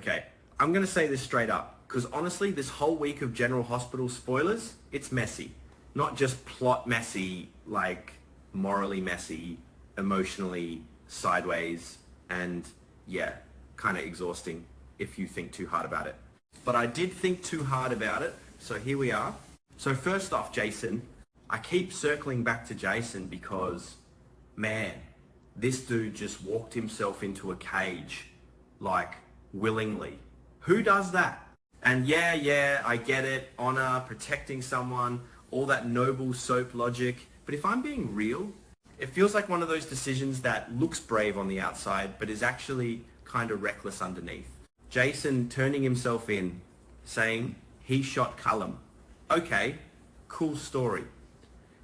Okay, I'm gonna say this straight up, because honestly, this whole week of General Hospital spoilers, it's messy. Not just plot messy, like morally messy, emotionally sideways, and yeah, kind of exhausting if you think too hard about it. But I did think too hard about it, so here we are. So first off, Jason, I keep circling back to Jason because, man, this dude just walked himself into a cage, like, willingly. Who does that? And yeah, I get it, honor, protecting someone, all that noble soap logic. But if I'm being real, it feels like one of those decisions that looks brave on the outside, but is actually kind of reckless underneath. Jason turning himself in, saying he shot Cullum. Okay, cool story.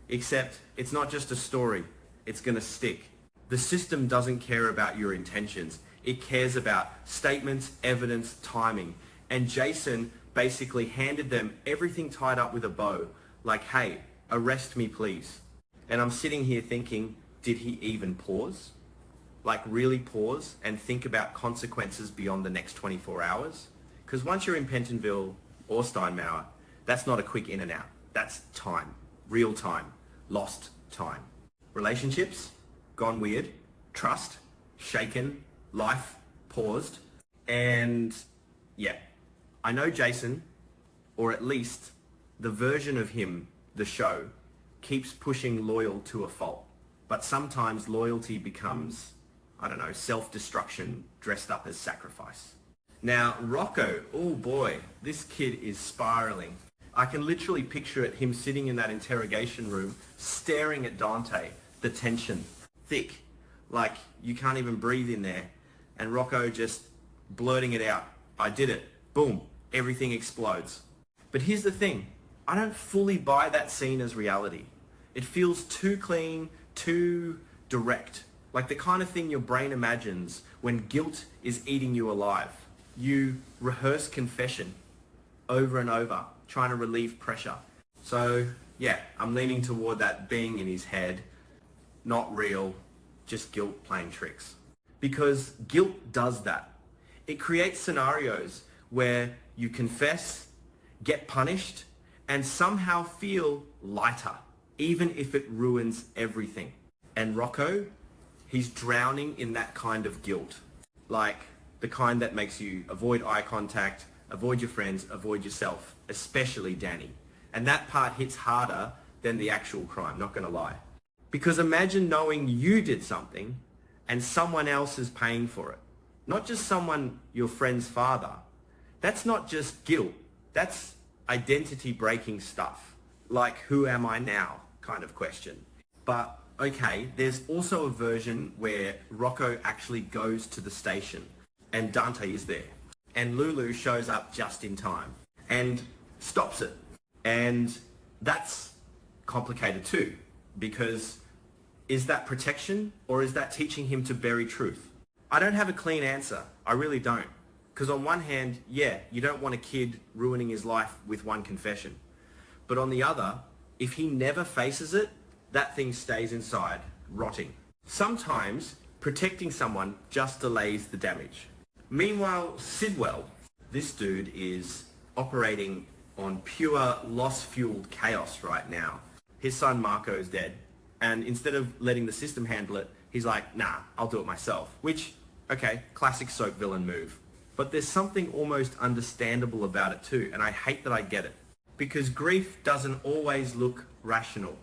Except it's not just a story, it's gonna stick. The system doesn't care about your intentions. It cares about statements, evidence, timing. And Jason basically handed them everything tied up with a bow. Like, hey, arrest me please. And I'm sitting here thinking, did he even pause? Like really pause and think about consequences beyond the next 24 hours? Because once you're in Pentonville or Steinmauer, that's not a quick in and out. That's time, real time, lost time. Relationships, gone weird. Trust, shaken. Life, paused. And yeah, I know Jason, or at least the version of him, the show, keeps pushing loyal to a fault. But sometimes loyalty becomes, I don't know, self-destruction dressed up as sacrifice. Now, Rocco, oh boy, this kid is spiraling. I can literally picture it, him sitting in that interrogation room, staring at Dante, the tension, thick, like you can't even breathe in there. And Rocco just blurting it out. I did it. Boom. Everything explodes. But here's the thing. I don't fully buy that scene as reality. It feels too clean, too direct. Like the kind of thing your brain imagines when guilt is eating you alive. You rehearse confession over and over, trying to relieve pressure. So yeah, I'm leaning toward that being in his head. Not real, just guilt playing tricks. Because guilt does that. It creates scenarios where you confess, get punished, and somehow feel lighter, even if it ruins everything. And Rocco, he's drowning in that kind of guilt. Like the kind that makes you avoid eye contact, avoid your friends, avoid yourself, especially Danny. And that part hits harder than the actual crime, not gonna lie. Because imagine knowing you did something and someone else is paying for it. Not just someone, your friend's father. That's not just guilt. That's identity breaking stuff. Like, who am I now kind of question. But okay, there's also a version where Rocco actually goes to the station and Dante is there. And Lulu shows up just in time and stops it. And that's complicated too, because is that protection or is that teaching him to bury truth? I don't have a clean answer. I really don't. Because on one hand, yeah, you don't want a kid ruining his life with one confession. But on the other, if he never faces it, that thing stays inside, rotting. Sometimes protecting someone just delays the damage. Meanwhile, Sidwell, this dude is operating on pure loss-fueled chaos right now. His son Marco is dead. And instead of letting the system handle it, he's like, nah, I'll do it myself. Which, okay, classic soap villain move. But there's something almost understandable about it too, and I hate that I get it. Because grief doesn't always look rational.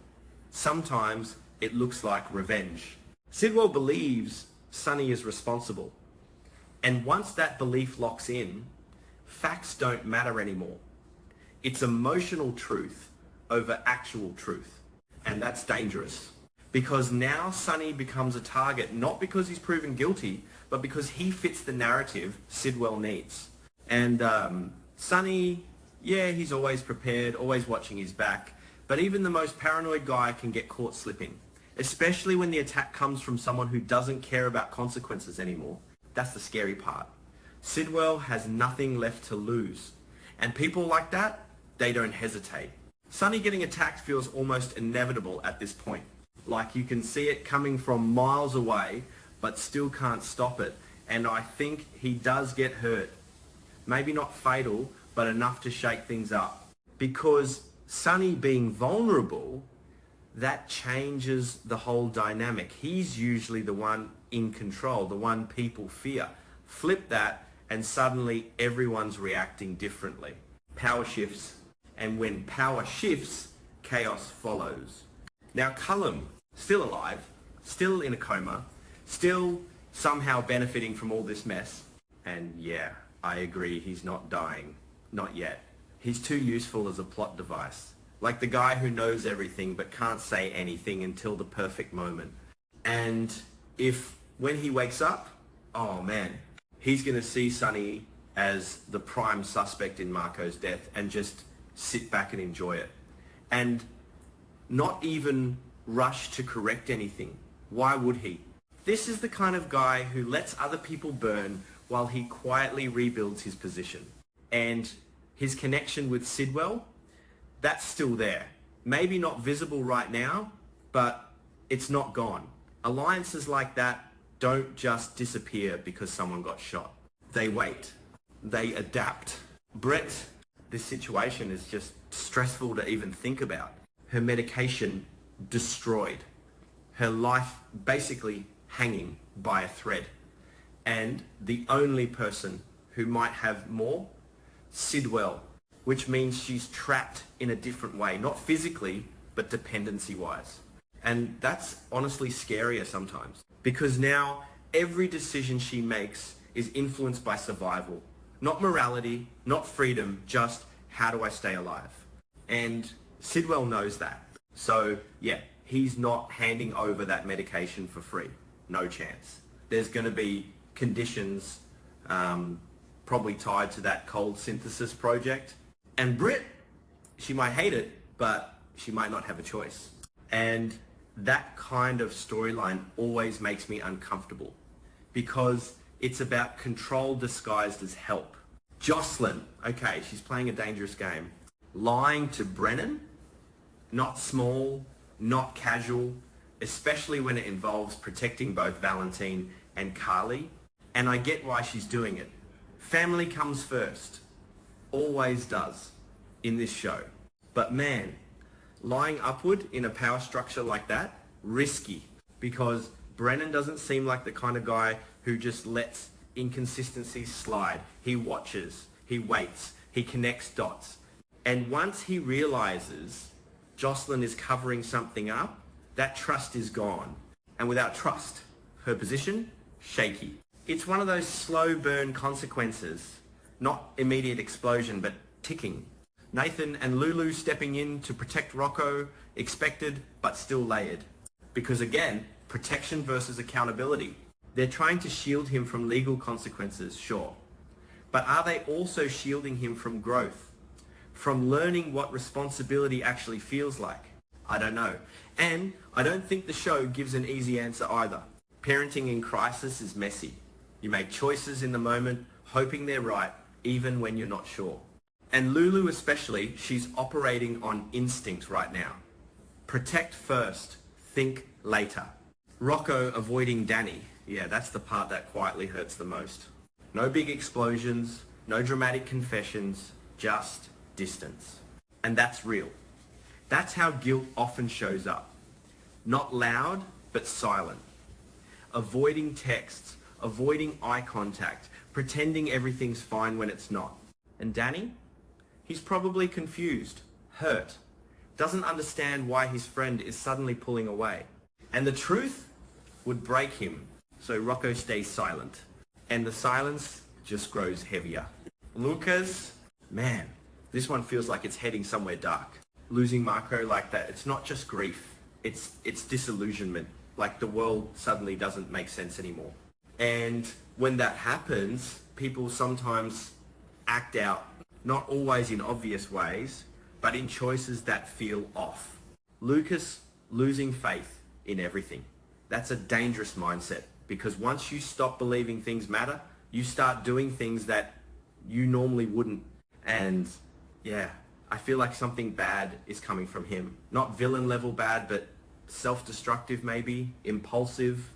Sometimes it looks like revenge. Sidwell believes Sonny is responsible. And once that belief locks in, facts don't matter anymore. It's emotional truth over actual truth. And that's dangerous. Because now Sonny becomes a target, not because he's proven guilty, but because he fits the narrative Sidwell needs. And Sonny, yeah, he's always prepared, always watching his back. But even the most paranoid guy can get caught slipping. Especially when the attack comes from someone who doesn't care about consequences anymore. That's the scary part. Sidwell has nothing left to lose. And people like that, they don't hesitate. Sonny getting attacked feels almost inevitable at this point. Like you can see it coming from miles away, but still can't stop it. And I think he does get hurt. Maybe not fatal, but enough to shake things up. Because Sonny being vulnerable, that changes the whole dynamic. He's usually the one in control, the one people fear. Flip that and suddenly everyone's reacting differently. Power shifts. And when power shifts, chaos follows. Now Cullum, still alive, still in a coma, still somehow benefiting from all this mess. And yeah, I agree, he's not dying. Not yet. He's too useful as a plot device. Like the guy who knows everything but can't say anything until the perfect moment. And when he wakes up, oh man, he's going to see Sonny as the prime suspect in Marco's death and just sit back and enjoy it. And not even rush to correct anything. Why would he? This is the kind of guy who lets other people burn while he quietly rebuilds his position. And his connection with Sidwell, that's still there. Maybe not visible right now, but it's not gone. Alliances like that don't just disappear because someone got shot. They wait. They adapt. Brett, this situation is just stressful to even think about. Her medication destroyed. Her life basically hanging by a thread. And the only person who might have more, Sidwell, which means she's trapped in a different way, not physically, but dependency-wise. And that's honestly scarier sometimes, because now every decision she makes is influenced by survival. Not morality, not freedom, just how do I stay alive? And Sidwell knows that. So yeah, he's not handing over that medication for free. No chance. There's going to be conditions probably tied to that cold synthesis project. And Britt, she might hate it, but she might not have a choice. And that kind of storyline always makes me uncomfortable because it's about control disguised as help. Jocelyn, okay, she's playing a dangerous game. Lying to Brennan, not small, not casual, especially when it involves protecting both Valentine and Carly. And I get why she's doing it. Family comes first. Always does in this show. But man, lying upward in a power structure like that, risky. Because Brennan doesn't seem like the kind of guy who just lets inconsistencies slide. He watches, he waits, he connects dots. And once he realizes Jocelyn is covering something up, that trust is gone. And without trust, her position, shaky. It's one of those slow burn consequences, not immediate explosion, but ticking. Nathan and Lulu stepping in to protect Rocco, expected, but still layered. Because again, protection versus accountability. They're trying to shield him from legal consequences, sure. But are they also shielding him from growth? From learning what responsibility actually feels like? I don't know. And I don't think the show gives an easy answer either. Parenting in crisis is messy. You make choices in the moment, hoping they're right, even when you're not sure. And Lulu especially, she's operating on instinct right now. Protect first, think later. Rocco avoiding Danny. Yeah, that's the part that quietly hurts the most. No big explosions, no dramatic confessions, just distance. And that's real. That's how guilt often shows up. Not loud, but silent. Avoiding texts, avoiding eye contact, pretending everything's fine when it's not. And Danny? He's probably confused, hurt, doesn't understand why his friend is suddenly pulling away. And the truth would break him, so Rocco stays silent. And the silence just grows heavier. Lucas, man, this one feels like it's heading somewhere dark. Losing Marco like that, it's not just grief, it's disillusionment. Like the world suddenly doesn't make sense anymore. And when that happens, people sometimes act out, not always in obvious ways, but in choices that feel off. Lucas losing faith in everything. That's a dangerous mindset because once you stop believing things matter, you start doing things that you normally wouldn't. And yeah, I feel like something bad is coming from him. Not villain level bad, but self-destructive maybe, impulsive.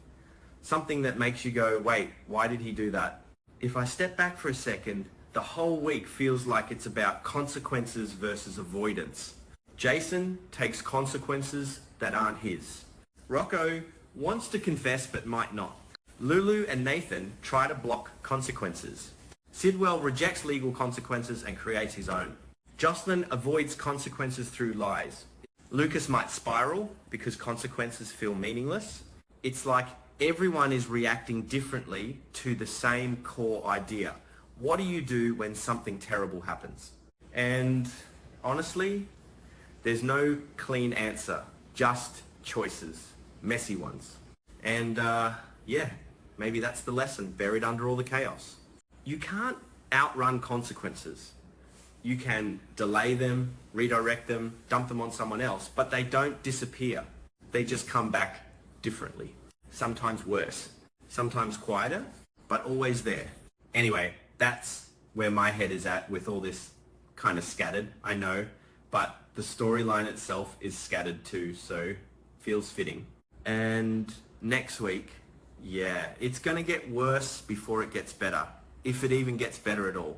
Something that makes you go, wait, why did he do that? If I step back for a second, The whole week feels like it's about consequences versus avoidance. Jason takes consequences that aren't his. Rocco wants to confess but might not. Lulu and Nathan try to block consequences. Sidwell rejects legal consequences and creates his own. Jocelyn avoids consequences through lies. Lucas might spiral because consequences feel meaningless. It's like everyone is reacting differently to the same core idea. What do you do when something terrible happens? And honestly, there's no clean answer, just choices, messy ones. And yeah, maybe that's the lesson buried under all the chaos. You can't outrun consequences. You can delay them, redirect them, dump them on someone else, but they don't disappear. They just come back differently. Sometimes worse, sometimes quieter, but always there. Anyway, that's where my head is at with all this kind of scattered, I know, but the storyline itself is scattered too, so feels fitting. And next week, yeah, it's gonna get worse before it gets better, if it even gets better at all.